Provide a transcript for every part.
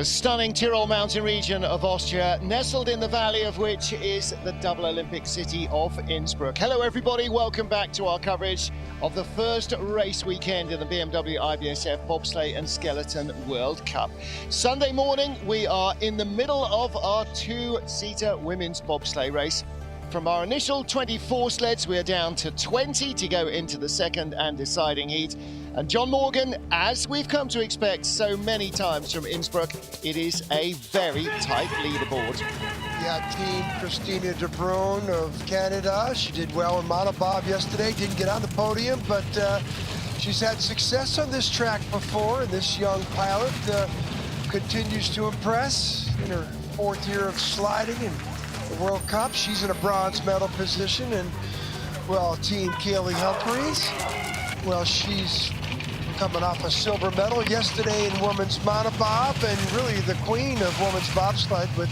The stunning Tyrol mountain region of Austria, nestled in the valley of which is the double Olympic city of Innsbruck. Hello everybody, welcome back to our coverage of the first race weekend in the BMW IBSF Bobsleigh and Skeleton World Cup. Sunday morning, we are in the middle of our two-seater women's bobsleigh race. From our initial 24 sleds, we're down to 20 to go into the second and deciding heat. And John Morgan, as we've come to expect so many times from Innsbruck, it is a very tight leaderboard. Yeah, Team Christina De Bruyn of Canada. She did well in Monobob yesterday, didn't get on the podium, but she's had success on this track before, and this young pilot continues to impress in her fourth year of sliding in the World Cup. She's in a bronze medal position, and, well, Team Kaylee Humphreys, well, she's coming off a silver medal yesterday in women's monobob, and really the queen of women's bobsled with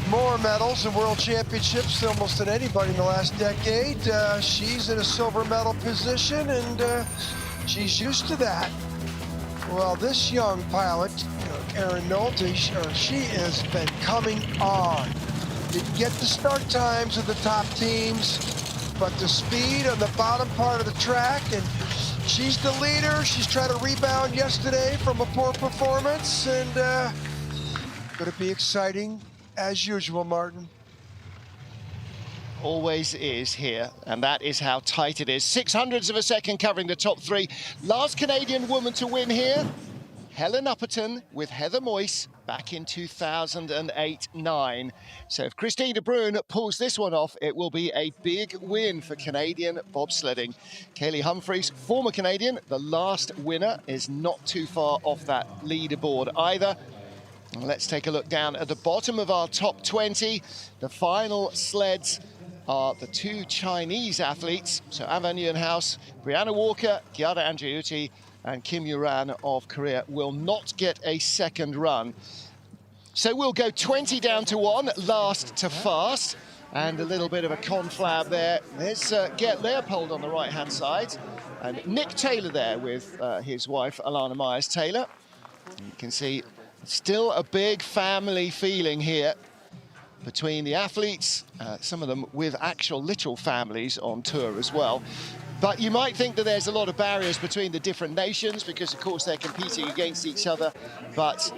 more medals and world championships almost than anybody in the last decade. She's in a silver medal position, and she's used to that. Well, this young pilot, Erin Nolte, she has been coming on. Didn't get the start times of the top teams, but the speed on the bottom part of the track, and she's the leader. She's trying to rebound yesterday from a poor performance, and going to be exciting as usual, Martin. Always is here, and that is how tight it is. 600ths of a second covering the top three. Last Canadian woman to win here, Helen Upperton with Heather Moyse back in 2008-9. So if Christine De Bruyn pulls this one off, it will be a big win for Canadian bobsledding. Kaylee Humphreys, former Canadian, the last winner, is not too far off that leaderboard either. Let's take a look down at the bottom of our top 20. The final sleds are the two Chinese athletes. So Avan Yunhaus, Brianna Walker, Giada Andriuti, and Kim Yuran of Korea will not get a second run. So we'll go 20 down to 1, last to fast, and a little bit of a conflab there. There's Gert Leopold on the right-hand side, and Nick Taylor there with his wife, Alana Myers-Taylor. You can see still a big family feeling here between the athletes, some of them with actual literal families on tour as well. But you might think that there's a lot of barriers between the different nations because, of course, they're competing against each other. But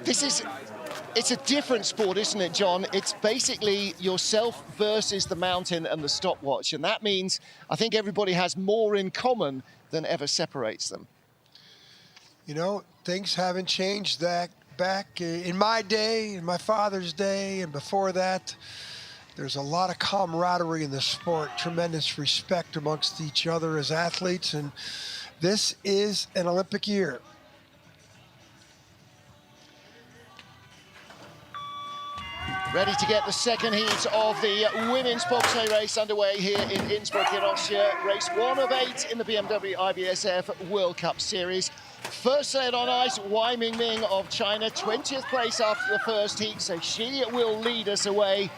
it's a different sport, isn't it, John? It's basically yourself versus the mountain and the stopwatch. And that means I think everybody has more in common than ever separates them. You know, things haven't changed that back in my day, in my father's day, and before that. There's a lot of camaraderie in the sport, tremendous respect amongst each other as athletes, and this is an Olympic year. Ready to get the second heat of the women's bobsleigh race underway here in Innsbruck in Austria. Race 1 of 8 in the BMW IBSF World Cup Series. First sled on ice, Wai Mingming of China, 20th place after the first heat, so she will lead us away.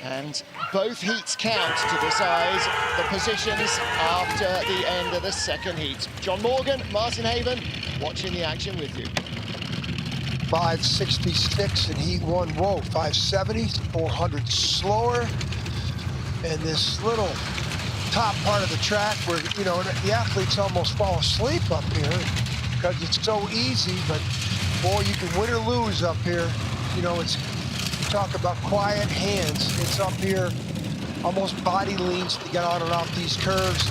And both heats count to decide the positions after the end of the second heat. John Morgan, Martin Haven, watching the action with you. 566 in heat 1. Whoa, 570, 400 slower. And this little top part of the track where, you know, the athletes almost fall asleep up here because it's so easy, but boy, you can win or lose up here. You know, talk about quiet hands. It's up here, almost body leans to get on and off these curves.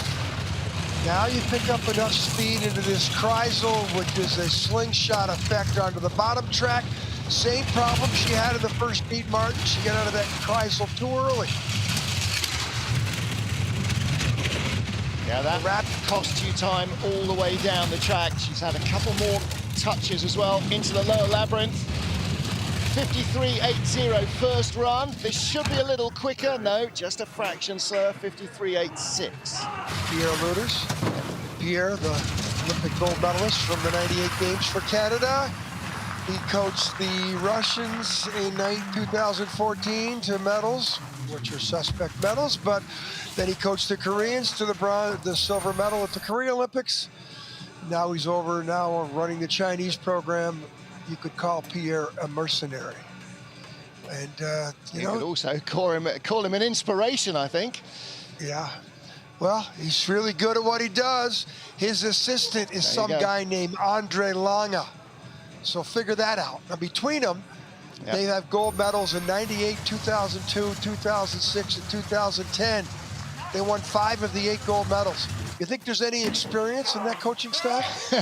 Now you pick up enough speed into this Kreisel, which is a slingshot effect onto the bottom track. Same problem she had in the first heat, Martin. She got out of that Kreisel too early. Yeah, that cost you time all the way down the track. She's had a couple more touches as well into the lower labyrinth. 53.80 first run. This should be a little quicker. No, just a fraction slower, 53.86. Pierre Luders. Pierre, the Olympic gold medalist from the 98 Games for Canada. He coached the Russians in 2014 to medals, which are suspect medals, but then he coached the Koreans to the silver medal at the Korea Olympics. Now he's over running the Chinese program you could call Pierre a mercenary. And, you know, could also call him an inspiration, I think. Yeah. Well, he's really good at what he does. His assistant is some guy named Andre Lange. So figure that out. Now, between them, they have gold medals in 98, 2002, 2006, and 2010. They won 5 of the 8 gold medals. You think there's any experience in that coaching staff?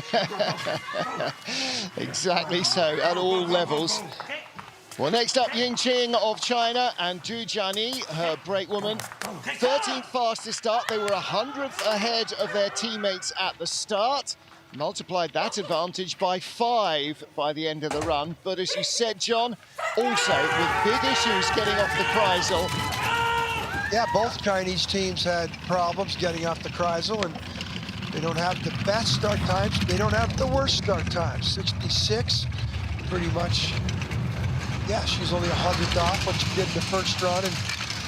Exactly so, at all levels. Well, next up, Yingqing of China and Du Jiani, her brakewoman. 13th fastest start. They were 100th ahead of their teammates at the start. Multiplied that advantage by 5 by the end of the run. But as you said, John, also with big issues getting off the Kreisel. Yeah, both Chinese teams had problems getting off the Kreisel, and they don't have the best start times. They don't have the worst start times. 66, pretty much. Yeah, she's only 100th off what she did in the first run. And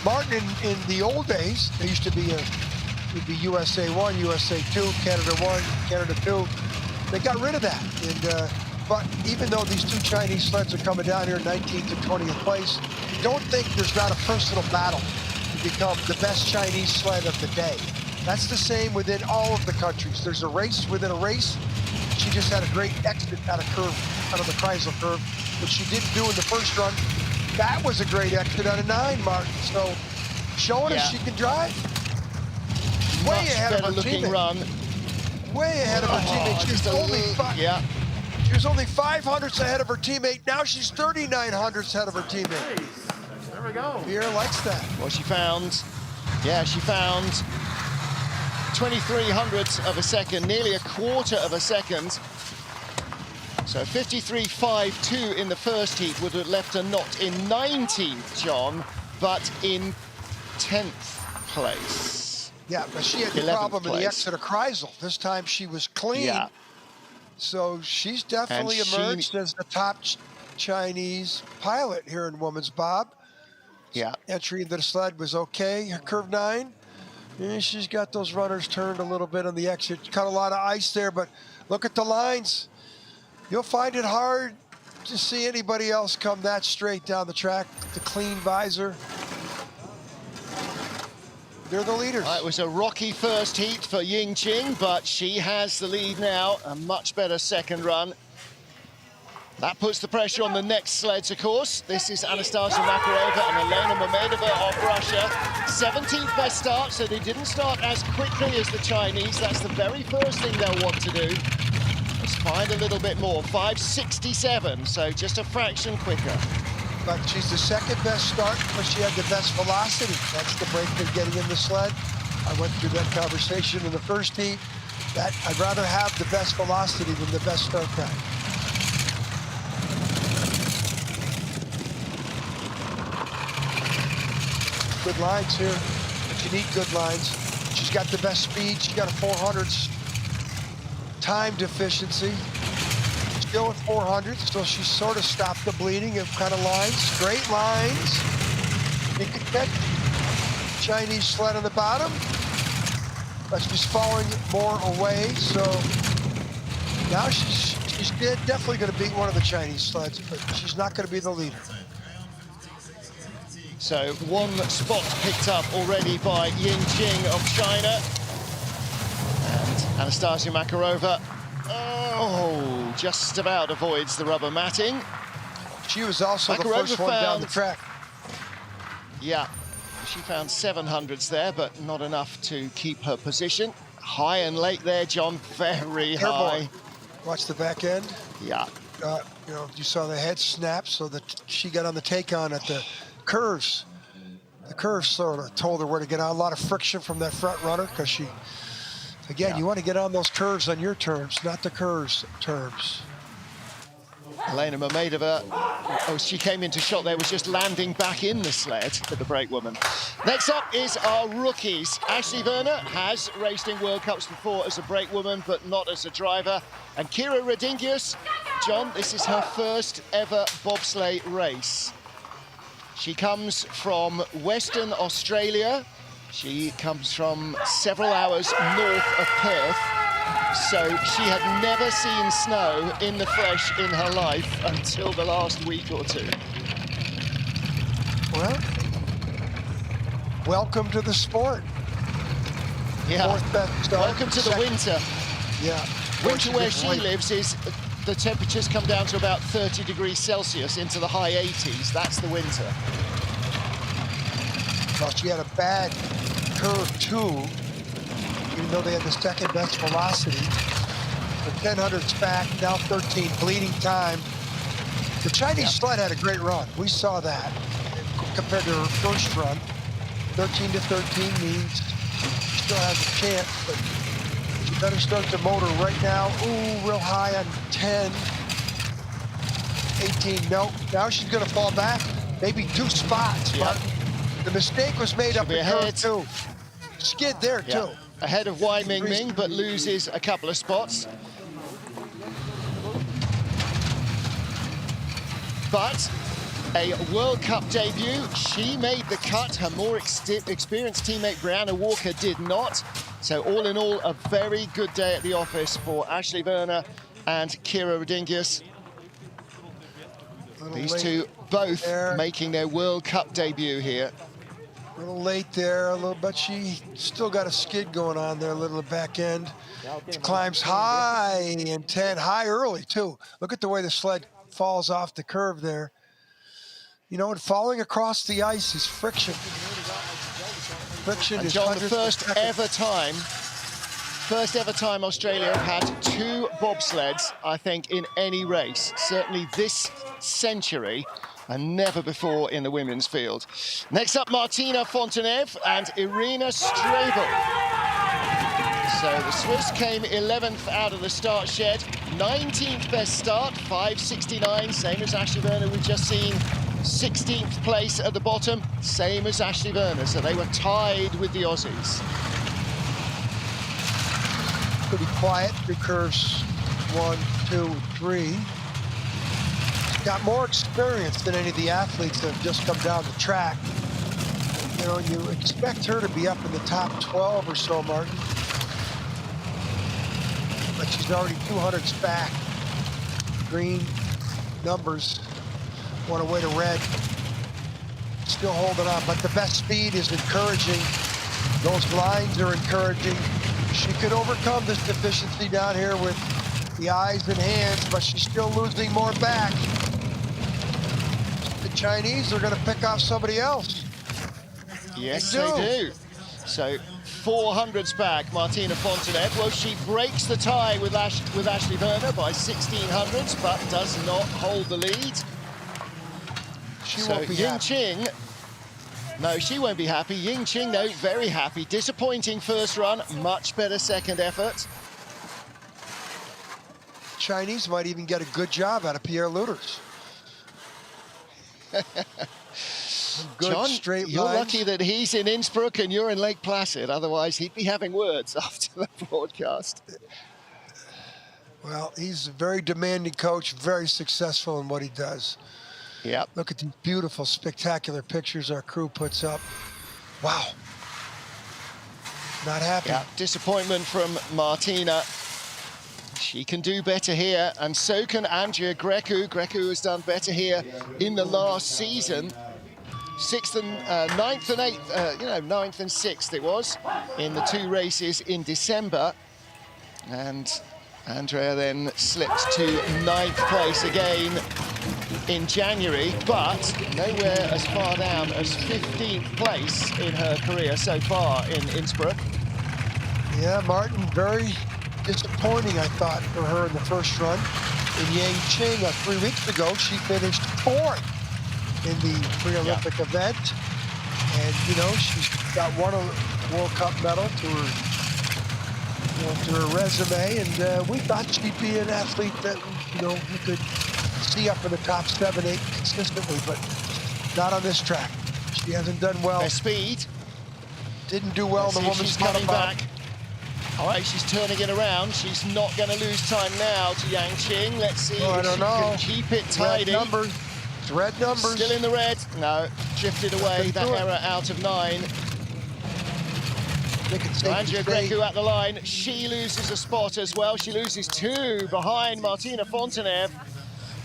Martin, in the old days, there used to be it'd be USA 1, USA 2, Canada 1, Canada 2. They got rid of that. And but even though these 2 Chinese sleds are coming down here 19th and 20th place, don't think there's not a personal battle to become the best Chinese sled of the day. That's the same within all of the countries. There's a race within a race. She just had a great exit out of the Kreisel curve, which she didn't do in the first run. That was a great exit out of 9, Martin. So showing us she can drive. Way ahead of her teammate. Run. Way ahead of her teammate. She was only 500ths ahead of her teammate. Now she's 3900ths ahead of her teammate. There we go. Pierre likes that. Well, she found 2300ths of a second, nearly a quarter of a second. So 53.52 in the first heat would have left her not in 19th, John, but in 10th place. Yeah, but she had the problem in the exit of Kreisel. This time she was clean. Yeah. So she's definitely emerged as the top Chinese pilot here in women's bob. Yeah. Entry into the sled was okay. Her curve 9. And she's got those runners turned a little bit on the exit. Cut a lot of ice there, but look at the lines. You'll find it hard to see anybody else come that straight down the track. The clean visor. They're the leaders. It was a rocky first heat for Yingqing, but she has the lead now. A much better second run. That puts the pressure on the next sleds, of course. This is Anastasia Makarova and Elena Mamedova of Russia. 17th best start, so they didn't start as quickly as the Chinese. That's the very first thing they'll want to do. Let's find a little bit more. 5:67, so just a fraction quicker. But she's the second best start, but she had the best velocity. That's the break they're getting in the sled. I went through that conversation in the first heat. That I'd rather have the best velocity than the best start time. Good lines here, but you need good lines. She's got the best speed. She's got a 400s time deficiency. Still at 400, so she sort of stopped the bleeding of kind of lines. Straight lines. You can catch Chinese sled on the bottom, but she's falling more away. So now she's definitely going to beat one of the Chinese sleds, but she's not going to be the leader. So 1 spot picked up already by Yingqing of China. And Anastasia Makarova, just about avoids the rubber matting. She was also the first one down the track. Yeah, she found 700s there, but not enough to keep her position. High and late there, John, very high. Watch the back end. Yeah. You know, you saw the head snap, so that she got on the take-on at the curves. The curves sort of told her where to get on. A lot of friction from that front runner, because she, again, you want to get on those curves on your terms, not the curves' terms. Elena Mamedova, she came into shot there, was just landing back in the sled for the brakewoman. Next up is our rookies. Ashley Verner has raced in World Cups before as a brakewoman, but not as a driver. And Kira Redingius, John, this is her first ever bobsleigh race. She comes from Western Australia. She comes from several hours north of Perth. So she had never seen snow in the flesh in her life until the last week or two. Well, welcome to the sport. Yeah, Fourth best start, welcome to the winter. Yeah. Winter where she lives is, the temperatures come down to about 30 degrees Celsius into the high 80s. That's the winter. Well, she had a bad curve too, even though they had the second best velocity. The 1000's back, now 13, bleeding time. The Chinese sled had a great run. We saw that compared to her first run. 13 to 13 means she still has a chance, but she better start the motor right now. Ooh, real high on 10. 18, no. Now she's gonna fall back. Maybe 2 spots, Yep. but the mistake was made up in curve 2. Skid there too. Ahead of Wai Ming, but loses a couple of spots. But a World Cup debut, she made the cut. Her more experienced teammate Brianna Walker did not. So all in all, a very good day at the office for Ashley Verner and Kira Rodingius. These two both making their World Cup debut here. A little late there, but she still got a skid going on there, a little back end. She climbs high and 10, high early too. Look at the way the sled falls off the curve there. You know, and falling across the ice is friction. Friction is John, the first ever time Australia have had 2 bobsleds, I think, in any race. Certainly this century, and never before in the women's field. Next up, Martina Fontenev and Irina Strebel. So the Swiss came 11th out of the start shed, 19th best start, 5:69, same as Ashley Verner we've just seen. 16th place at the bottom, same as Ashley Verner, so they were tied with the Aussies. Pretty quiet through curves 1, 2, 3. Got more experience than any of the athletes that have just come down the track. You know, you expect her to be up in the top 12 or so, Martin. But she's already 200s back. Green numbers went away to red. Still holding on, but the best speed is encouraging. Those lines are encouraging. She could overcome this deficiency down here with the eyes and hands, but she's still losing more back. The Chinese are going to pick off somebody else. Yes, they do. So 400s back, Martina Fontenev. Well, she breaks the tie with Ashley Verner by 1600s, but does not hold the lead. She won't be happy. Ying Qing, no, she won't be happy. Ying Qing, though, very happy. Disappointing first run, much better second effort. Chinese might even get a good job out of Pierre Luters. Good John, straight you're lines. lucky that he's in Innsbruck and you're in Lake Placid. Otherwise, he'd be having words after the broadcast. Well, he's a very demanding coach, very successful in what he does. Yep. Look at these beautiful, spectacular pictures our crew puts up. Wow. Not happy. Yeah, disappointment from Martina. She can do better here, and so can Andrea Grecu. Grecu has done better here in the last season. 6th and 9th and 8th, 9th and 6th it was in the 2 races in December. And Andrea then slipped to 9th place again in January, but nowhere as far down as 15th place in her career so far in Innsbruck. Yeah, Martin, very disappointing, I thought, for her in the first run. In Yang Qing 3 weeks ago, she finished 4th in the pre-Olympic event. And, you know, she's got one World Cup medal to her resume. And we thought she'd be an athlete that, you know, we could see up in the top 7, 8 consistently, but not on this track. She hasn't done well. Their speed. Didn't do well in the women's she's coming Monobob. back. All right, she's turning it around. She's not going to lose time now to Yang Qing. Let's see if she can keep it tidy. Red numbers. Red numbers. Still in the red. No, drifted away. That error out of 9. So Andrea Grecu at the line. She loses a spot as well. She loses 2 behind Martina Fontenev.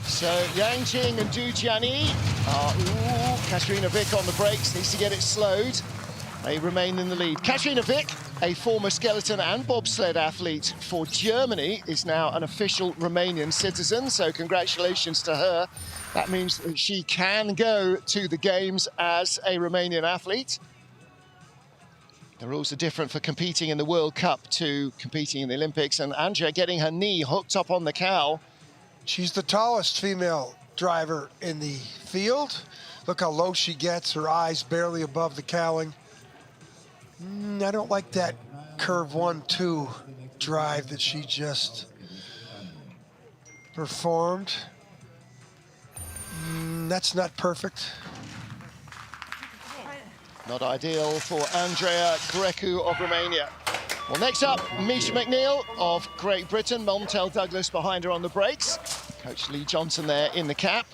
So Yang Qing and Du Jiani are, Katarina Vick on the brakes, needs to get it slowed. They remain in the lead. Katarina Vick, a former skeleton and bobsled athlete for Germany, is now an official Romanian citizen, so congratulations to her. That means that she can go to the games as a Romanian athlete. The rules are different for competing in the World Cup to competing in the Olympics, and Andrea getting her knee hooked up on the cowl. She's the tallest female driver in the field. Look how low she gets, her eyes barely above the cowling. I don't like that curve 1-2 drive that she just performed. That's not perfect. Not ideal for Andrea Grecu of Romania. Well, next up, Miesha Mcneil of Great Britain. Montel Douglas behind her on the brakes. Coach Lee Johnson there in the cap.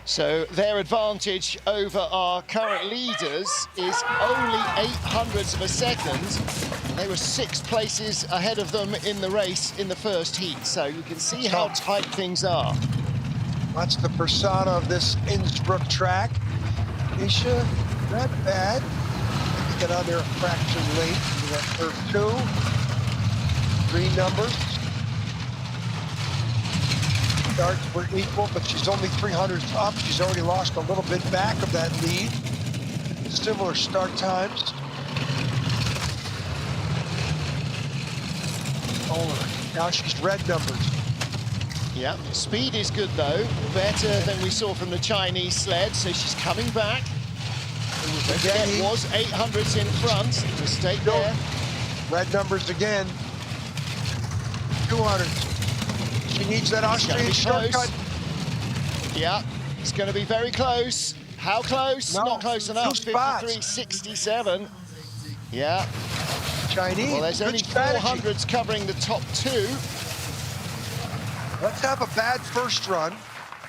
So their advantage over our current leaders is only 0.08 of a second. They were 6 places ahead of them in the race in the first heat. So you can see how tight things are. That's the persona of this Innsbruck track. Miesha, not bad. Get on there a fraction late. We got curve 2. 3 numbers. Starts were equal, but she's only 300s up. She's already lost a little bit back of that lead. Similar start times. Oh, now she's red numbers. Yeah, speed is good though, better than we saw from the Chinese sled, so she's coming back. It was 800s in front, just stay there. Red numbers again. 200s. She needs that Austrian shortcut. Yeah, it's going to be very close. How close? No, not close enough. 53.67. Yeah. Chinese. Well, there's only 400s covering the top 2. Let's have a bad first run.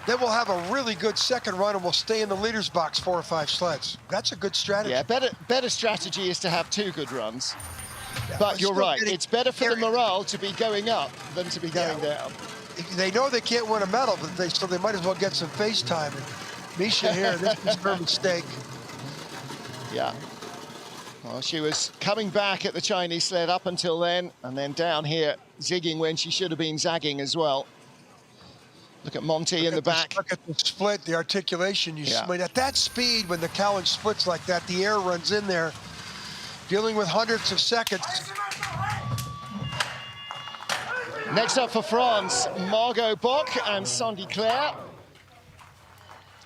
Then we'll have a really good second run, and we'll stay in the leaders box 4 or 5 sleds. That's a good strategy. Yeah, better strategy is to have 2 good runs. Yeah, but you're right. It's better for the morale to be going up than to be going down. They know they can't win a medal, but so they might as well get some face time. And Miesha here, this is her mistake. Yeah. Well, she was coming back at the Chinese sled up until then, and then down here, zigging when she should have been zagging as well. Look at Monty in the back. Look at the split, the articulation. At that speed, when the cowling splits like that, the air runs in there, dealing with hundreds of seconds. Next up for France, Margot Bock and Sandy Claire.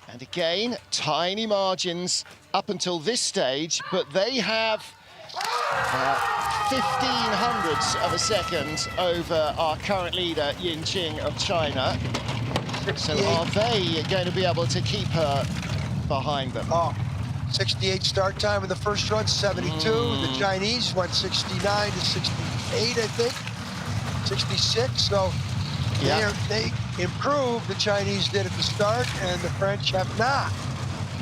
And again, tiny margins up until this stage, but they have 0.15 of a second over our current leader, Yin Qing of China. So are they going to be able to keep her behind them? 68 start time in the first run, 72. The Chinese went 69 to 68, I think. 66, so they improved, the Chinese did at the start, and the French have not,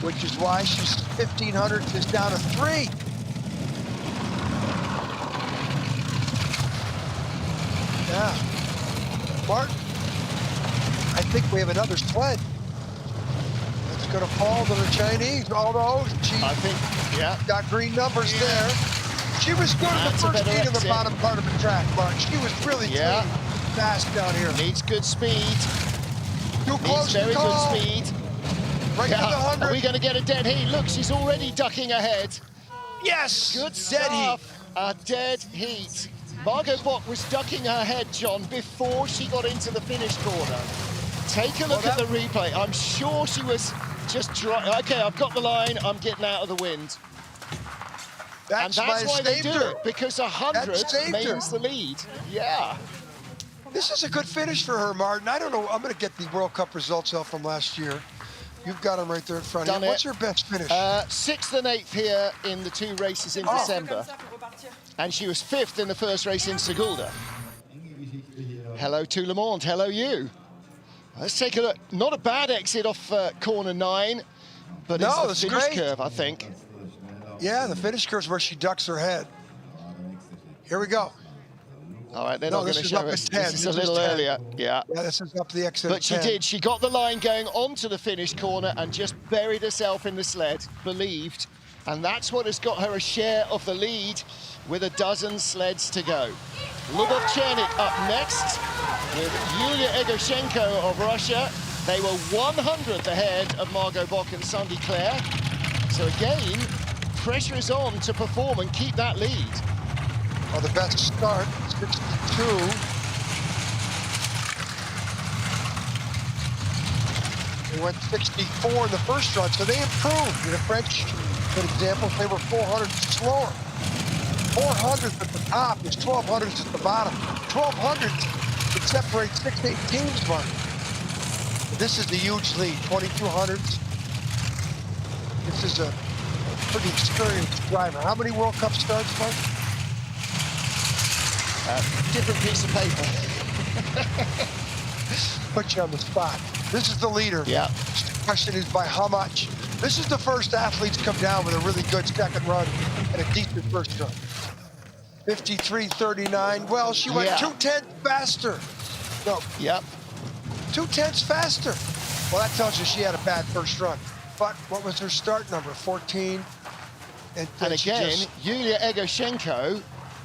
which is why she's 1,500 is down to 3. Yeah. Martin, I think we have another sled. It's going to fall to the Chinese, although she got green numbers there. She was good in the first heat of the bottom part of the track, Mark. She was really clean, fast down here. Needs good speed. Too close to very call. good speed. Right to the 100. Are we going to get a dead heat? Look, she's already ducking ahead. Yes! Good stuff. A dead heat. Margot Bock was ducking her head, John, before she got into the finish corner. Take a look at the replay. I'm sure she was just okay, I've got the line. I'm getting out of the wind. And that's why they do it, because 100 means the lead. Yeah. This is a good finish for her, Martin. I don't know. I'm going to get the World Cup results out from last year. You've got them right there in front of you. What's her best finish? 6th and 8th here in the 2 races in December. And she was 5th in the first race in Sigulda. Hello to Le Monde. Hello, you. Let's take a look. Not a bad exit off corner 9. but No, it's the finish curve, I think. Yeah, the finish curve is where she ducks her head. Here we go. All right, they're not going to show us. This is a little earlier. Yeah. Yeah, this is up the exit. But she did. She got the line going onto the finish corner and just buried herself in the sled, believed. And that's what has got her a share of the lead with a dozen sleds to go. Lubov-Chernik up next with Yulia Egochenko of Russia. They were 100th ahead of Margot Bock and Sandy Claire. So again, pressure is on to perform and keep that lead. Well, the best start, 62. They went 64 in the first run, so they improved. The French, for example, they were 400 slower. 400 at the top is 1200 at the bottom. 1200 would separate 6-8 teams, Mark. This is the huge lead, 2200s. This is a pretty experienced driver. How many World Cup starts, Mark? Different piece of paper. Put you on the spot. This is the leader. Yeah. The question is by how much? This is the first athlete to come down with a really good second run and a decent first run. 53.39. Well, she went 2/10 faster. No. Yep. 2/10 faster. Well, that tells you she had a bad first run. But what was her start number? 14. And again, Yulia Egochenko.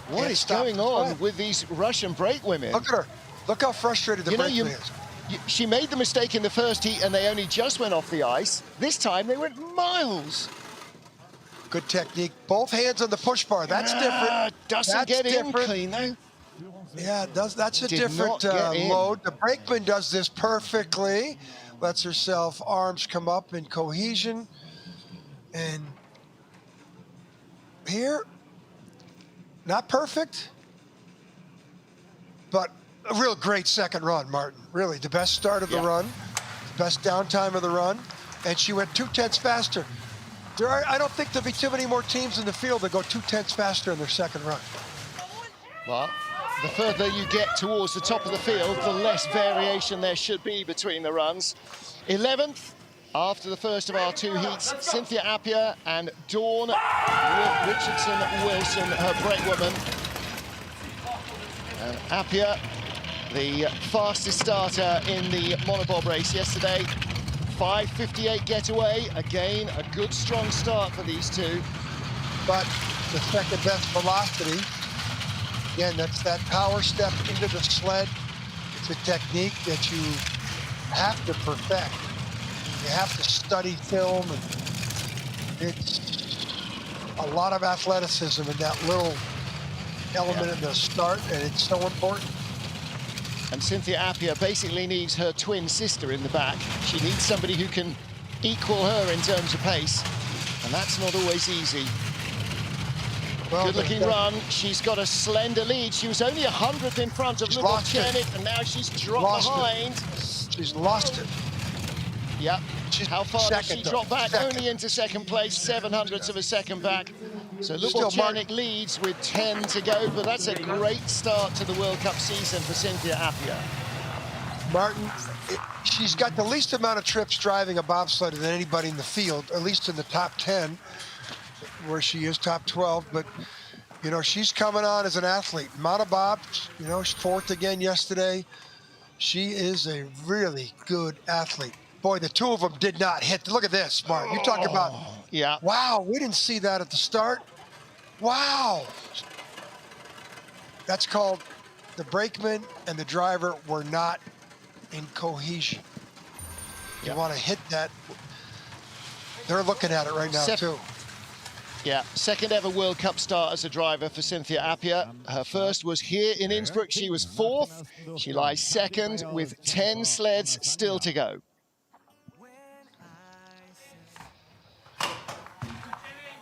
What is going on with these Russian brake women? Look at her. Look how frustrated the brake is. She made the mistake in the first heat and they only just went off the ice. This time they went miles. Good technique. Both hands on the push bar. That's different. Doesn't get in clean though. Yeah, it does. That's a different load. The brakeman does this perfectly. Lets herself arms come up in cohesion. And here, not perfect, but a real great second run, Martin. Really, the best start of the run, the best downtime of the run, and she went 2/10 faster. I don't think there'll be too many more teams in the field that go 2/10 faster in their second run. Well, the further you get towards the top of the field, the less variation there should be between the runs. 11th after the first of our two heats, Cynthia Appia and Dawn Richardson-Wilson, her brake woman. And Appia, the fastest starter in the Monobob race yesterday. 5:58 getaway. Again, a good, strong start for these two. But the second best velocity. Again, that's that power step into the sled. It's a technique that you have to perfect. You have to study film, and it's a lot of athleticism in that little element in the start, and it's so important. And Cynthia Appia basically needs her twin sister in the back. She needs somebody who can equal her in terms of pace, and that's not always easy. Well, good-looking run. She's got a slender lead. She was only 100th in front of Lubov-Chernik, and now she's dropped behind. She's lost it. Yep. How far does she drop back? Only into second place, 700ths of a second back. So Lubov-Chernik leads with 10 to go, but that's a great start to the World Cup season for Cynthia Appia. Martin, she's got the least amount of trips driving a bobsled than anybody in the field, at least in the top 10, where she is top 12. But, you know, she's coming on as an athlete. Monobob, you know, she's fourth again yesterday. She is a really good athlete. Boy, the two of them did not hit. Look at this, Martin. You talk about, wow, we didn't see that at the start. Wow. That's called the brakeman and the driver were not in cohesion. You want to hit that. They're looking at it right now, too. Yeah, second ever World Cup start as a driver for Cynthia Appia. Her first was here in Innsbruck. She was fourth. She lies second with 10 sleds still to go.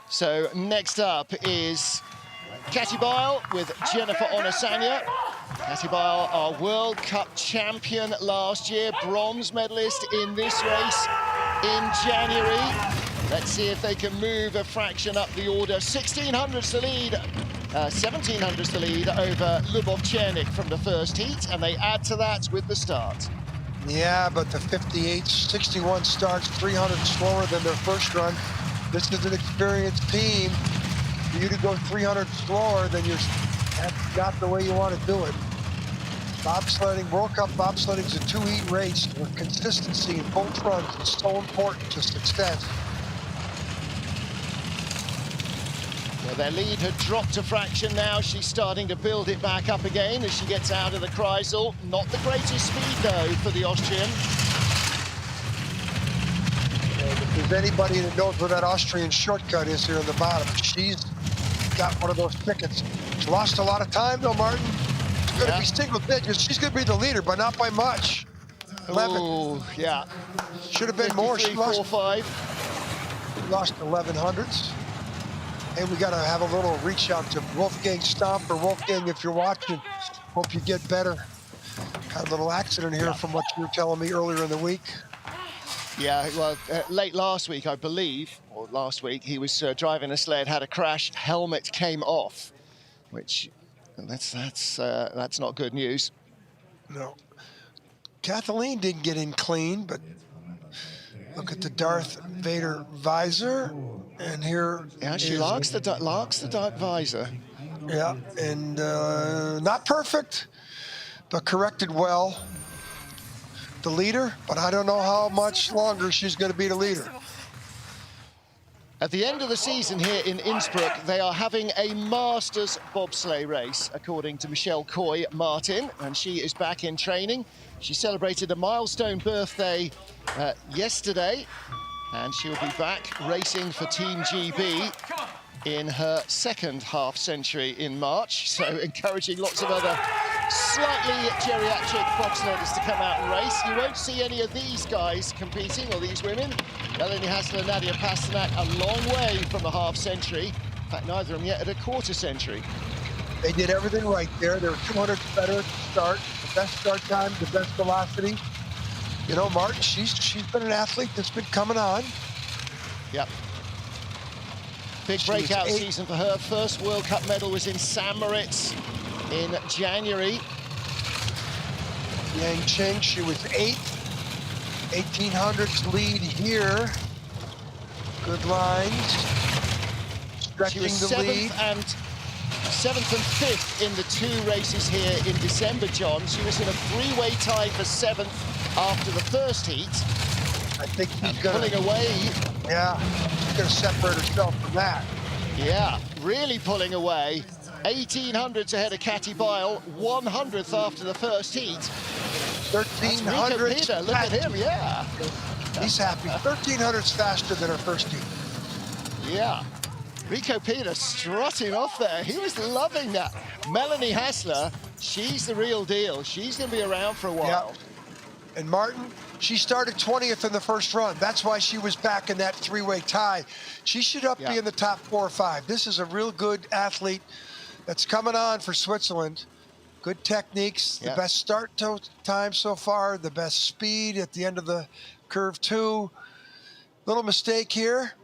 So next up is Katy Bile with Jennifer Onosanya. Katy Bile, our World Cup champion last year, bronze medalist in this race in January. Let's see if they can move a fraction up the order. 1600s to lead, 1700s to lead over Lubov-Chernik from the first heat, and they add to that with the start. Yeah, but the 58, 61 starts 300 slower than their first run. This is an experienced team. For you to go 300 slower, then that's not the way you want to do it. Bobsledding, World Cup bobsledding is a two-heat race where consistency in both runs is so important to success. Well, their lead had dropped a fraction now. She's starting to build it back up again as she gets out of the Kreisel. Not the greatest speed, though, for the Austrian. And if there's anybody that knows where that Austrian shortcut is here in the bottom, she's got one of those tickets. She lost a lot of time, though, Martin. She's going to be single digits. She's going to be the leader, but not by much. 11. Ooh, yeah. Should have been more. She lost 5. Lost 11 hundredths. And we got to have a little reach out to Wolfgang Stomper. Wolfgang, if you're watching, hope you get better. Had a little accident here from what you were telling me earlier in the week. Yeah, well, late last week, I believe, or last week, he was driving a sled, had a crash, helmet came off, which that's not good news. No. Kathleen didn't get in clean, but look at the Darth Vader visor, and here. Yeah, she larks the dark visor. Yeah, and not perfect, but corrected well. The leader, but I don't know how much longer she's going to be the leader. At the end of the season here in Innsbruck, they are having a Masters bobsleigh race, according to Michelle Coy-Martin, and she is back in training. She celebrated a milestone birthday yesterday, and she'll be back racing for Team GB in her second half century in March, so encouraging lots of other slightly geriatric bobsledders to come out and race. You won't see any of these guys competing, or these women. Melanie Hassler and Nadia Pasternak a long way from a half century. In fact, neither of them yet at a quarter century. They did everything right there. They were 200 better at the start. The best start time, the best velocity. You know, Martin, she's been an athlete that's been coming on. Yep. Big breakout season for her. First World Cup medal was in St. Moritz in January. Yang Cheng, she was 8th. 1800s lead here. Good lines. Stretching she was the lead. Seventh and 5th in the 2 races here in December, John. She was in a 3-way tie for 7th after the first heat. I think she's going pulling away. Yeah, she's going to separate herself from that. Yeah, really pulling away. 1800s ahead of Katy Bile, 100th after the first heat. 1300. Look at him, yeah. He's happy. 1300s faster than her first heat. Yeah. Rico Peter strutting off there. He was loving that. Melanie Hassler, she's the real deal. She's going to be around for a while. Yeah. And Martin, she started 20th in the first run. That's why she was back in that 3-way tie. She should be in the top 4 or 5. This is a real good athlete that's coming on for Switzerland. Good techniques, the best start time so far, the best speed at the end of the curve too. Little mistake here,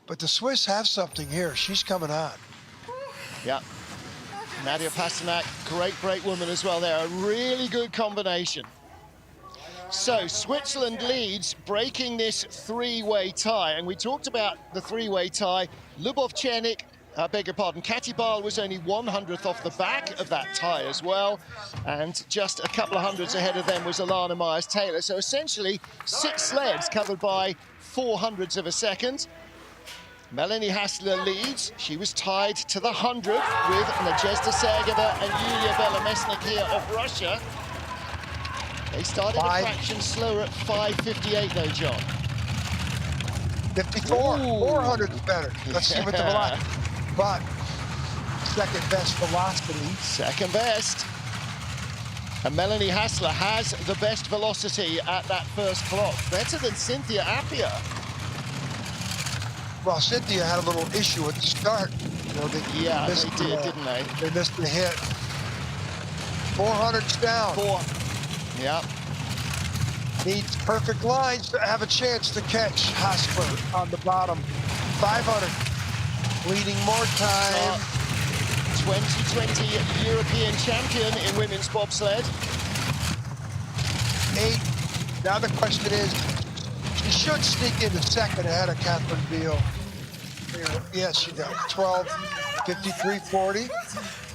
but the Swiss have something here. She's coming on. Yeah. Nadia Pasternak, great woman as well there. A really good combination. So Switzerland leads, breaking this 3-way tie. And we talked about the 3-way tie. Lubov Chernik, I beg your pardon, Katy Bile was only 100th off the back of that tie as well. And just a couple of hundreds ahead of them was Alana Myers-Taylor. So essentially 6 sleds covered by 400ths of a second. Melanie Hassler leads. She was tied to the 100th with Nadezhda Sergeva and Yulia Belemesnik here of Russia. They started a fraction slower at 5:58 though, John. 54, 400's better. Let's see what the velocity. But second best velocity. Second best. And Melanie Hassler has the best velocity at that first clock. Better than Cynthia Appia. Well, Cynthia had a little issue at the start. You know, they did, didn't they? They missed the hit. 400's down. Yep. Needs perfect lines to have a chance to catch Hassler on the bottom. 500. Bleeding more time. 2020 European champion in women's bobsled. 8. Now the question is, she should sneak into second ahead of Catherine Beal. Yes, she does. 12, 53.40.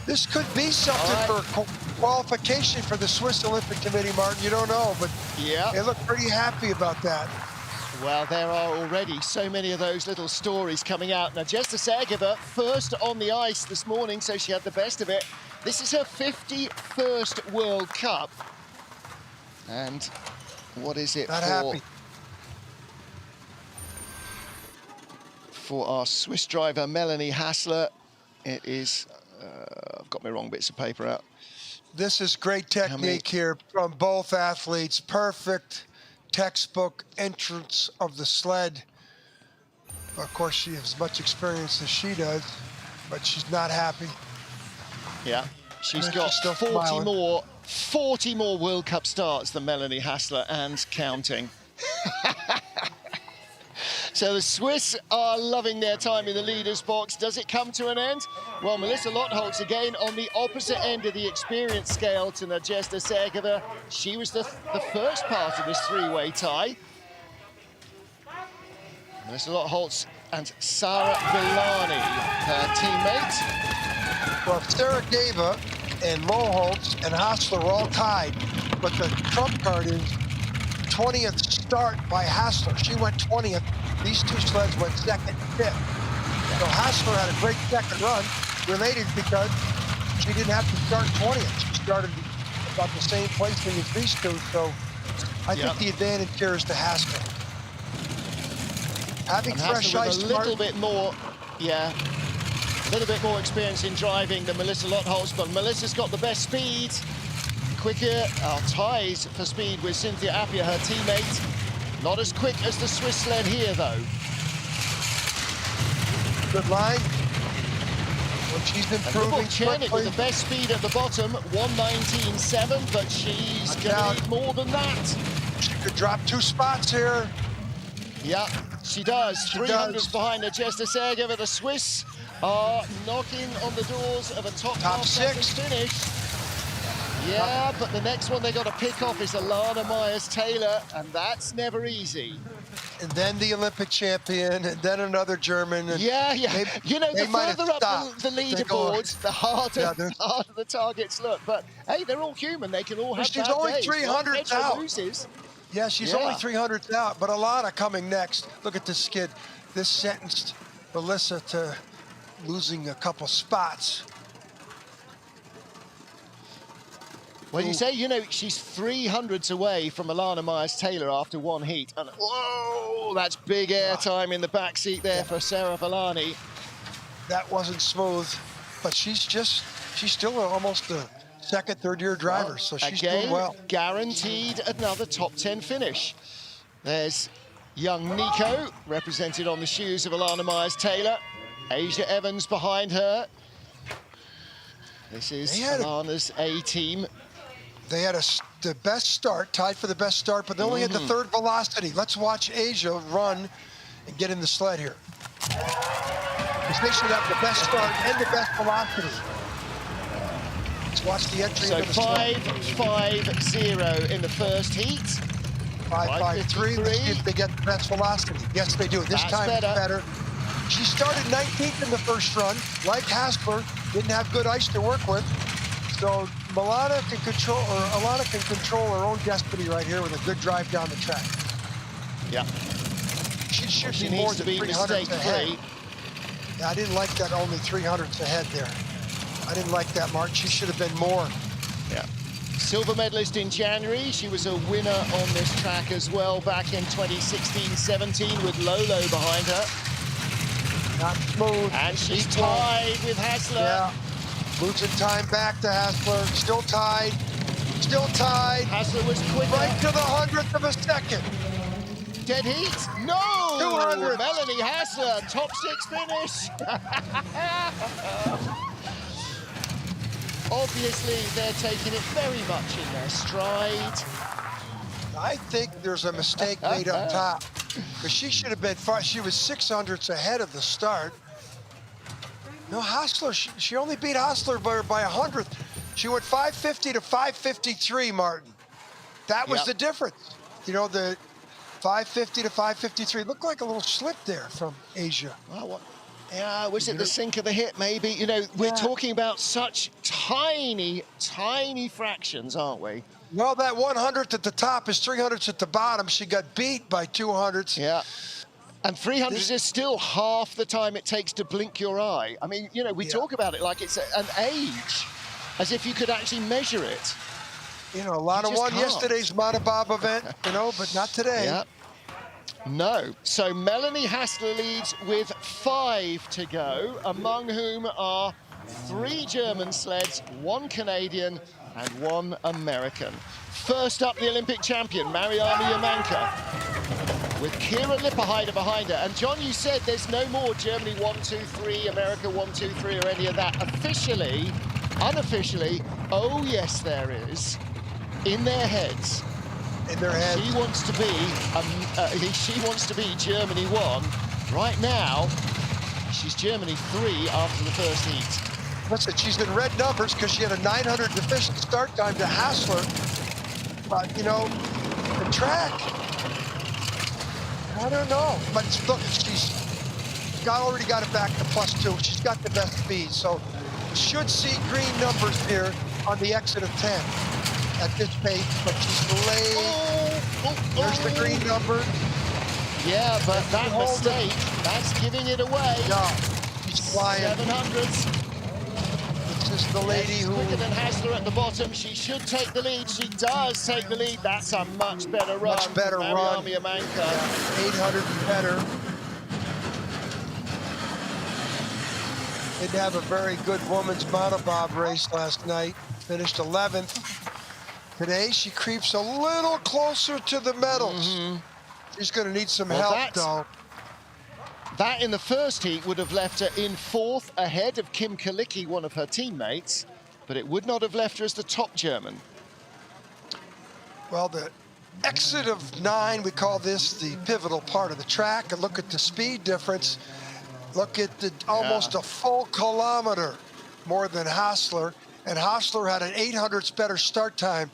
This could be something for qualification for the Swiss Olympic Committee, Martin. You don't know, but yeah, they look pretty happy about that. Well, there are already so many of those little stories coming out. Now, Anastasia first on the ice this morning, so she had the best of it. This is her 51st World Cup. And what is it for our Swiss driver, Melanie Hassler? It is, I've got my wrong bits of paper out. This is great technique here from both athletes. Perfect textbook entrance of the sled. Of course, she has as much experience as she does, but she's not happy. Yeah, she's got 40 more World Cup starts than Melanie Hassler, and counting. So the Swiss are loving their time in the leaders box. Does it come to an end? Well, Melissa Lottholz again on the opposite end of the experience scale to Nadezhda Sergeva. She was the first part of this three-way tie. Melissa Lottholz and Sara Villani, her teammate. Well, Sergeva and Lottholz and Hassler are all tied, but the trump card is 20th start by Hassler. She went 20th. These two sleds went second and fifth. So Hassler had a great second run, related because she didn't have to start 20th. She started about the same placing as Viesturs, so I think the advantage here is to Hassler. Having fresh ice, a little bit more, a little bit more experience in driving than Melissa Lottholz, but Melissa's got the best speed. Quicker, ties for speed with Cynthia Appia, her teammate. Not as quick as the Swiss sled here, though. Good line. Well, she's improving quickly. With the best speed at the bottom, 1:19.7, but she's going to need more than that. She could drop 2 spots here. Yeah, she does. 300s behind Nadezhda Sergeva. The Swiss are knocking on the doors of a top 6 finish. Yeah, but the next one they got to pick off is Alana Myers-Taylor, and that's never easy. And then the Olympic champion, and then another German. And you know, the further up the leaderboards, the harder the targets look. But hey, they're all human. They can all have she's only 300 out. Loses. Yeah, she's only 300 out. But Alana coming next. Look at this skid. This sentenced Melissa to losing a couple spots. Well, you say, you know, she's 300s away from Alana Myers-Taylor after one heat. And, whoa, that's big air time in the back seat there for Sara Villani. That wasn't smooth, but she's still almost a second, third-year driver, so she's doing well. Guaranteed another top 10 finish. There's young Nico, represented on the shoes of Alana Myers-Taylor. Asia Evans behind her. This is Alana's A-team. They had the best start, tied for the best start, but they only had the third velocity. Let's watch Asia run and get in the sled here. Because they should have the best start and the best velocity. Let's watch the entry into the sled. 5.50 in the first heat. 5.53. Let's see if they get the best velocity. Yes, they do. This time it's better. She started 19th in the first run. Like Hassler, didn't have good ice to work with. So Alana can control her own destiny right here with a good drive down the track. Yeah. She should be more than 300 ahead. Yeah, I didn't like that only 300s ahead there. I didn't like that, Mark. She should have been more. Yeah. Silver medalist in January. She was a winner on this track as well back in 2016-17 with Lolo behind her. Not smooth. And she's tied with Hassler. Yeah. Losing time back to Hassler. Still tied. Still tied. Hassler was quicker. Right to the 100th of a second. Dead heat? No! 200. Melanie Hassler, top 6 finish. Obviously, they're taking it very much in their stride. I think there's a mistake made up top. Because she should have been far. She was 600ths ahead of the start. No, Hassler, she only beat Hassler by 100th. She went 550 to 553, Martin. That was the difference. You know, the 550 to 553 looked like a little slip there from Asia. Oh, what? Yeah, was it the sink of the hip, maybe? You know, we're talking about such tiny, tiny fractions, aren't we? Well, that 100th at the top is 300ths at the bottom. She got beat by 200ths. Yeah. And 300s is still half the time it takes to blink your eye. I mean, you know, we talk about it like it's an age, as if you could actually measure it. You know, Lana won yesterday's Monobob event, you know, but not today. Yeah. No. So Melanie Hassler leads with 5 to go, among whom are 3 German sleds, 1 Canadian and 1 American. First up, the Olympic champion, Mariama Yamanka, with Kira Lipperheider behind her. And John, you said there's no more Germany 1, 2, 3, America 1, 2, 3, or any of that. Officially, unofficially, oh yes, there is. In their heads. In their heads. She wants to be Germany 1. Right now, she's Germany 3 after the first heat. Listen, she's in red numbers because she had a 900 deficient start time to Hassler. But, you know, the track, I don't know. But look, she's already got it back to +2. She's got the best speed. So should see green numbers here on the exit of 10 at this pace, but she's delayed. There's the green number. Yeah, but that mistake, that's giving it away. Yeah, she's flying. 700s. This is the lady who... quicker than Hassler at the bottom. She should take the lead. She does take the lead. That's a much better run. Much better run. Mariama Yamanka. Yeah, 800 better. Didn't have a very good women's monobob race last night. Finished 11th. Today, she creeps a little closer to the medals. She's going to need some help, though. That in the first heat would have left her in 4th, ahead of Kim Kalicki, one of her teammates, but it would not have left her as the top German. Well, the exit of 9, we call this the pivotal part of the track. And look at the speed difference. Look at the almost a full kilometer more than Hassler. And Hassler had an 800ths better start time.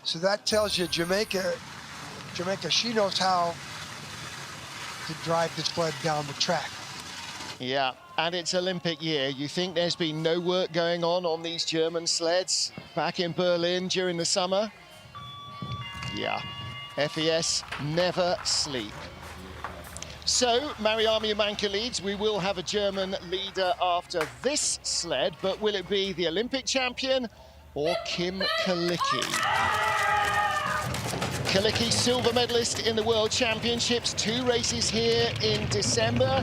So that tells you Jamaica, she knows how to drive the sled down the track. Yeah, and it's Olympic year. You think there's been no work going on these German sleds back in Berlin during the summer? Yeah, FES never sleep. So, Mariama Yamanka leads. We will have a German leader after this sled, but will it be the Olympic champion or Kim Kalicki? Kalicki, silver medalist in the World Championships. 2 races here in December,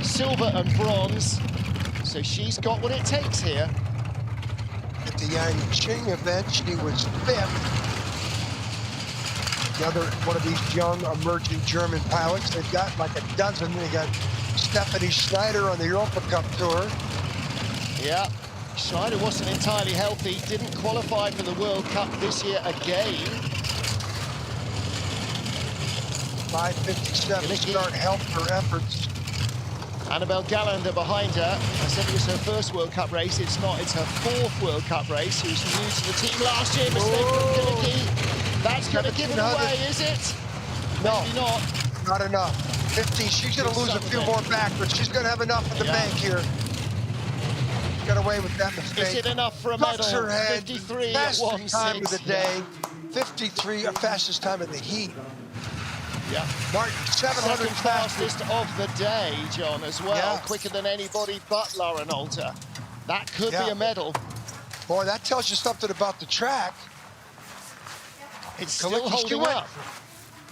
silver and bronze. So she's got what it takes here. At the Yanqing event, she was 5th. Another one of these young emerging German pilots. They've got like a dozen. They got Stephanie Schneider on the Europa Cup tour. Yeah, Schneider wasn't entirely healthy, didn't qualify for the World Cup this year again. 5:57 start helped her efforts. Annabelle Gallander behind her. I said it was her first World Cup race. It's not, it's her 4th World Cup race. She was new to the team last year. Mistake from Kalicki. That's going to give it away, is it? No, maybe not. Not enough. 50, she's going to lose a few more back, but she's going to have enough in the bank here. Got away with that mistake. Is it enough for a medal? Her head. 53 fastest at 1:06. time of the day. 53, fastest time of the heat. Yeah. Martin, 700 fastest of the day, John, as well. Yeah. Quicker than anybody but Lauren Alter. That could be a medal. Boy, that tells you something about the track. It's still holding up.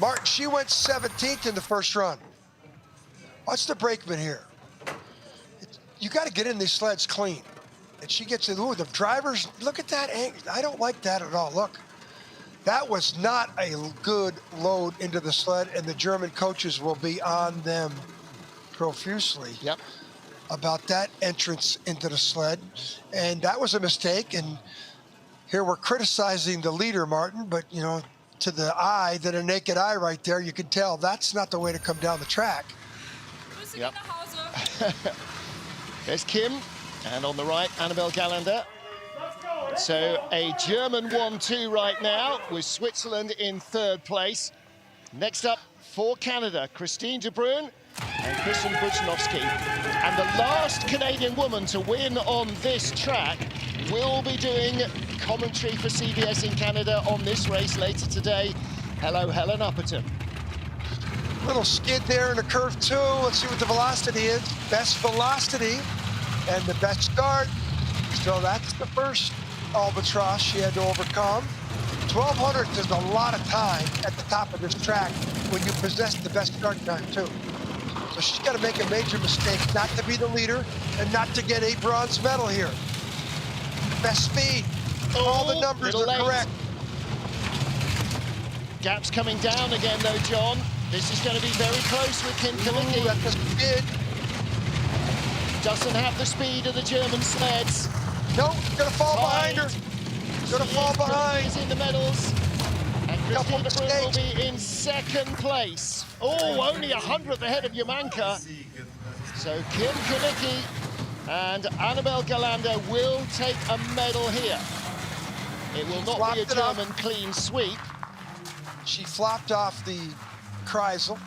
Martin, she went 17th in the first run. What's the brakeman here? You got to get in these sleds clean. And she gets in. Ooh, the drivers, look at that angle. I don't like that at all. Look, that was not a good load into the sled, and the German coaches will be on them profusely about that entrance into the sled. And that was a mistake. And here we're criticizing the leader, Martin, but, you know, to the eye, that a naked eye right there, you can tell that's not the way to come down the track. Yep. There's Kim, and on the right, Annabelle Gallander. So a German 1-2 right now, with Switzerland in third place. Next up for Canada, Christine de Bruyn and Kristen Buchanovsky. And the last Canadian woman to win on this track will be doing commentary for CBS in Canada on this race later today. Hello, Helen Upperton. Little skid there in the curve two. Let's see what the velocity is. Best velocity and the best start. So that's the first albatross she had to overcome. 1200 is a lot of time at the top of this track when you possess the best start time too. So she's got to make a major mistake not to be the leader and not to get a bronze medal here. Best speed. All the numbers are correct. Gap's coming down again though, John. This is going to be very close with Kim Kalicki. That's the speed. Doesn't have the speed of the German sleds. Nope, gonna fall behind her. Gonna fall behind. Is in the medals. And Christine de Bruyn will be in second place. Oh, only 100th ahead of Yamanka. So Kim Kalicki and Annabelle Galanda will take a medal here. It will not be a German clean sweep. She flopped off the Kreisel.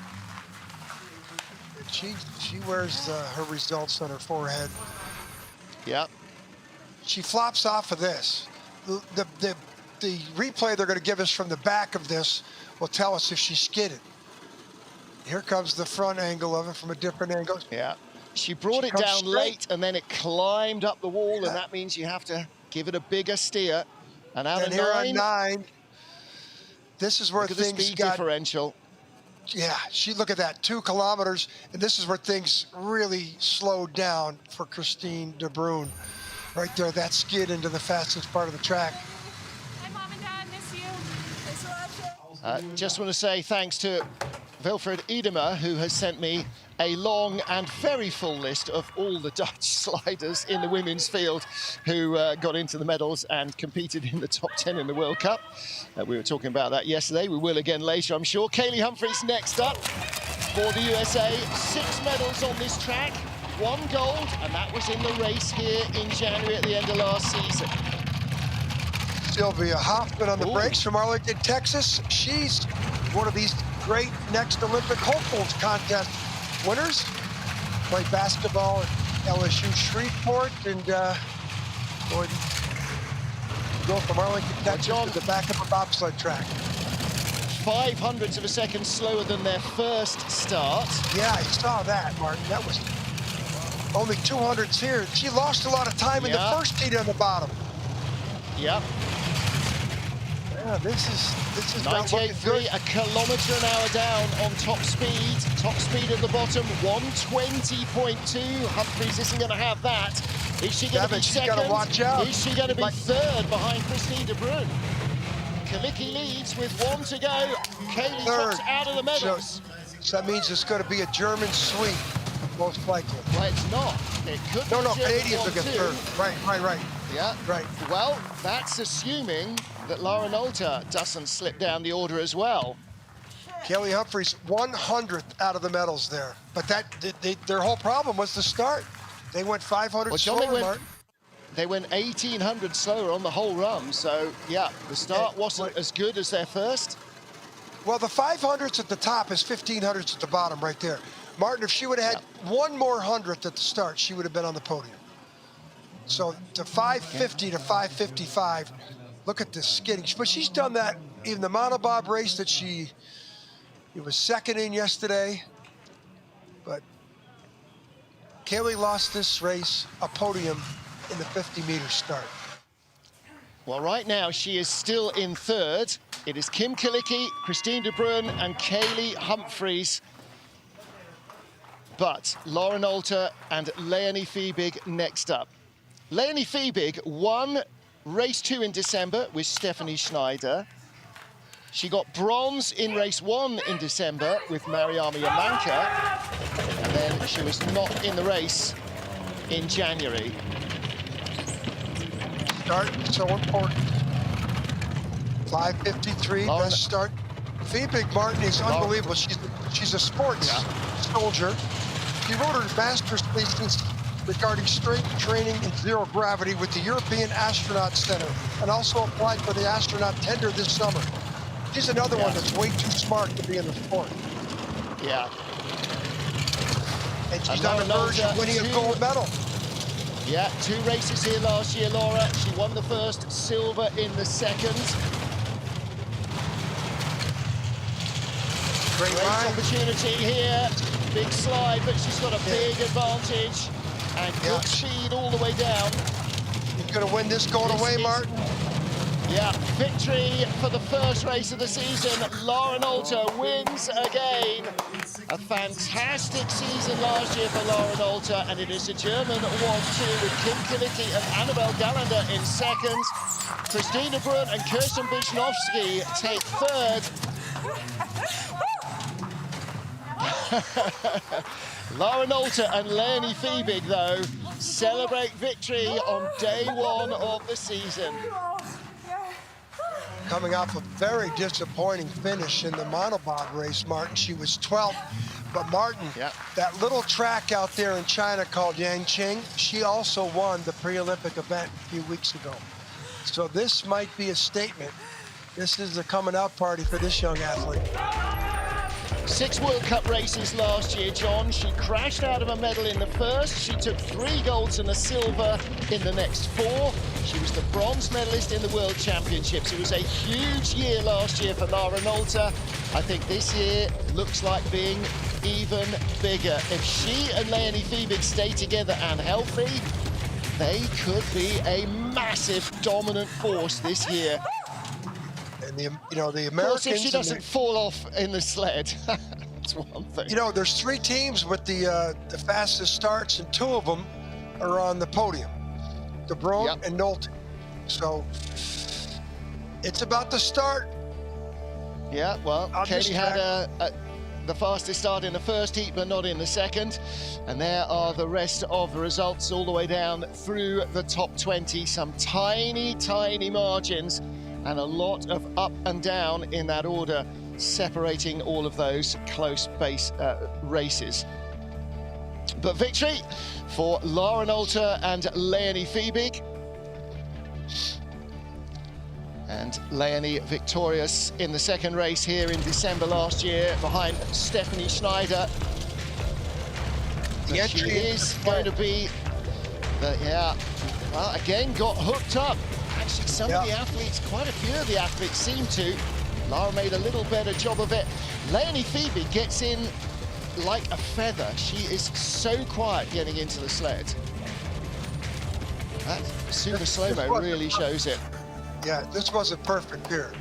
She wears her results on her forehead. Yep. She flops off of this. The replay they're going to give us from the back of this will tell us if she skidded. Here comes the front angle of it from a different angle. Yeah. She brought it down late and then it climbed up the wall, and that means you have to give it a bigger steer. And out of here on 9, this is where things speed got differential. Yeah, look at that, 2 kilometers, and this is where things really slowed down for Christine de Bruyn. Right there, that skid into the fastest part of the track. Hi, Mom and Dad, miss you. Thanks for watching. Just want to say thanks to Wilfred Edemer, who has sent me a long and very full list of all the Dutch sliders in the women's field who got into the medals and competed in the top 10 in the World Cup. We were talking about that yesterday. We will again later, I'm sure. Kaylee Humphries next up for the USA. 6 medals on this track, 1 gold, and that was in the race here in January at the end of last season. Sylvia Hoffman on the brakes from Arlington, Texas. She's one of these great next Olympic hopefuls contest winners. Played basketball at LSU Shreveport, and going to go from Arlington, Texas to the back of a bobsled track. 0.05 of a second slower than their first start. Yeah, I saw that, Martin. That was only 200s here. She lost a lot of time in the first heat on the bottom. Yep. Yeah, this is 98.3, a kilometre an hour down on top speed. Top speed at the bottom, 120.2. Humphries isn't going to have that. Is she going to be second? Gotta watch out. Is she going to be third behind Christine de Bruyn? Kalicki leads with 1 to go. Kaylee drops out of the medals. So that means it's going to be a German sweep, most likely. Well, it's not. It could be No, Canadians will get third. Right. Yeah. Right. Well, that's assuming that Laura Nolte doesn't slip down the order as well. Kelly Humphries, 100th out of the medals there. But their whole problem was the start. They went 500 slower, Martin. They went 1,800 slower on the whole run. So, yeah, the start wasn't as good as their first. Well, the 500s at the top is 1,500s at the bottom right there. Martin, if she would have had 1 more 100th at the start, she would have been on the podium. So to 550 to 555, look at this skidding. But she's done that in the Monobob race that it was second in yesterday. But Kaylee lost this race, a podium in the 50-meter start. Well, right now she is still in third. It is Kim Kalicki, Christine de Bruyn, and Kaylee Humphries. But Laura Nolte and Leonie Fiebig next up. Leonie Fiebig won race 2 in December with Stephanie Schneider. She got bronze in race 1 in December with Mariama Yamanka. And then she was not in the race in January. Start so important. 5:53, best start. Fiebig, Martin, is unbelievable. She's a sports soldier. She wrote her master's thesis regarding strength training and zero gravity with the European Astronaut Center, and also applied for the astronaut tender this summer. She's another one that's way too smart to be in the sport. Yeah. And she's on the verge of winning a gold medal. Yeah, 2 races here last year, Laura. She won the first, silver in the second. Great opportunity here. Big slide, but she's got a big advantage. And good speed all the way down. She's going to win this going away, Martin. Yeah, victory for the first race of the season. Laura Nolte wins again. A fantastic season last year for Laura Nolte, and it is a German 1-2 with Kim Kilicki and Annabelle Gallander in second. Christina Brunt and Kirsten Bishnowski take third. Laura Nolte and Leonie Fiebig, though, celebrate victory on day 1 of the season. Coming off a very disappointing finish in the Monobob race, Martin. She was 12th. But Martin, that little track out there in China called Yanqing, she also won the pre-Olympic event a few weeks ago. So this might be a statement. This is the coming out party for this young athlete. 6 World Cup races last year, John. She crashed out of a medal in the first. She took 3 golds and a silver in the next 4. She was the bronze medalist in the World Championships. It was a huge year last year for Laura Nolte. I think this year looks like being even bigger. If she and Leonie Fiebig stay together and healthy, they could be a massive dominant force this year. And the Americans. Of course, if she doesn't fall off in the sled, that's one thing. There's 3 teams with the fastest starts, and 2 of them are on the podium. De Bruyn and Nolte. So it's about to start. Yeah, well, Katie had the fastest start in the first heat, but not in the second. And there are the rest of the results all the way down through the top 20. Some tiny, tiny margins, and a lot of up and down in that order, separating all of those close base races. But victory for Laura Nolte and Leonie Fiebig. And Leonie victorious in the second race here in December last year behind Stephanie Schneider. She is going to be, well, again, got hooked up. Actually, some of the athletes, quite a few of the athletes seem to. Laura made a little better job of it. Leonie Fiebig gets in like a feather. She is so quiet getting into the sled. That super slow-mo really shows it. Yeah, this wasn't perfect here.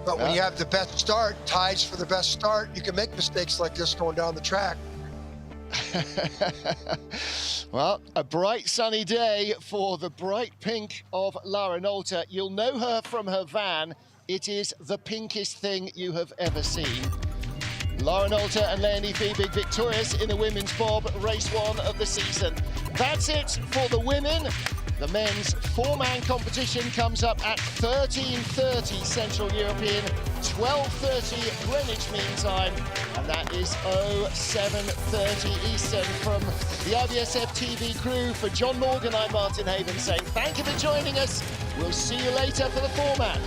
But when you have the best start, ties for the best start, you can make mistakes like this going down the track. Well, a bright sunny day for the bright pink of Laura Nolte. You'll know her from her van. It is the pinkest thing you have ever seen. Laura Nolte and Leonie Fiebig victorious in the women's bob, race 1 of the season. That's it for the women. The men's 4-man competition comes up at 13:30 Central European, 12:30 Greenwich Mean Time, and that is 07:30 Eastern. From the IBSF TV crew, for John Morgan, I'm Martin Haven saying thank you for joining us. We'll see you later for the 4-man.